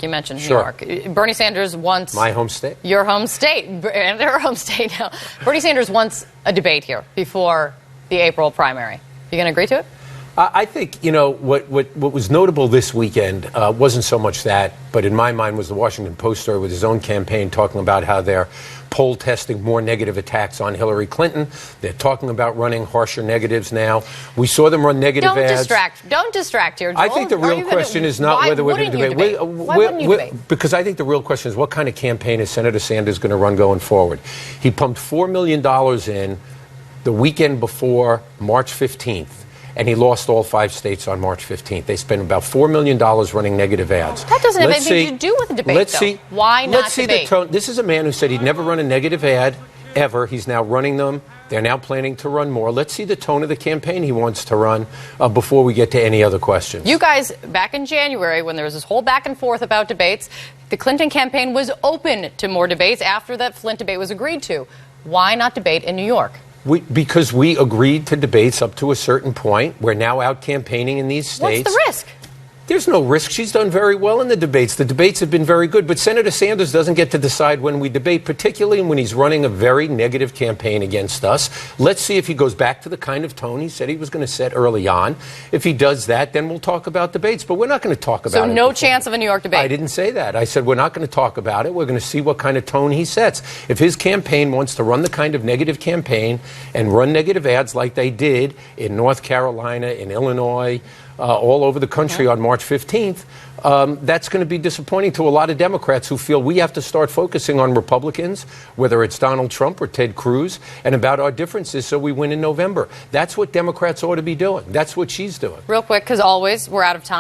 You mentioned New Sure. York. Bernie Sanders wants... My home state. Your home state. And their home state now. Bernie Sanders wants a debate here before the April primary. You going to agree to it? I think, what was notable this weekend wasn't so much that, but in my mind was the Washington Post story with his own campaign talking about how they're poll testing more negative attacks on Hillary Clinton. They're talking about running harsher negatives now. We saw them run negative ads. Don't distract here, Joel. I think the real question is not whether we're going to debate. Why wouldn't you debate? Because I think the real question is what kind of campaign is Senator Sanders going to run going forward? He pumped $4 million in the weekend before March 15th. And he lost all 5 states on March 15th. They spent about $4 million running negative ads. That doesn't have anything to do with the debate, though. Why not let's see debate? the tone. This is a man who said he'd never run a negative ad, ever. He's now running them. They're now planning to run more. Let's see the tone of the campaign he wants to run before we get to any other questions. You guys, back in January, when there was this whole back and forth about debates, the Clinton campaign was open to more debates after that Flint debate was agreed to. Why not debate in New York? Because we agreed to debates up to a certain point. We're now out campaigning in these states. What's the risk? There's no risk. She's done very well in the debates. The debates have been very good. But Senator Sanders doesn't get to decide when we debate, particularly when he's running a very negative campaign against us. Let's see if he goes back to the kind of tone he said he was going to set early on. If he does that, then we'll talk about debates. But we're not going to talk about it. So no chance of a New York debate? I didn't say that. I said we're not going to talk about it. We're going to see what kind of tone he sets. If his campaign wants to run the kind of negative campaign and run negative ads like they did in North Carolina, in Illinois, all over the country on March 15th, that's going to be disappointing to a lot of Democrats who feel we have to start focusing on Republicans, whether it's Donald Trump or Ted Cruz, and about our differences so we win in November. That's what Democrats ought to be doing. That's what she's doing. Real quick, because always we're out of time.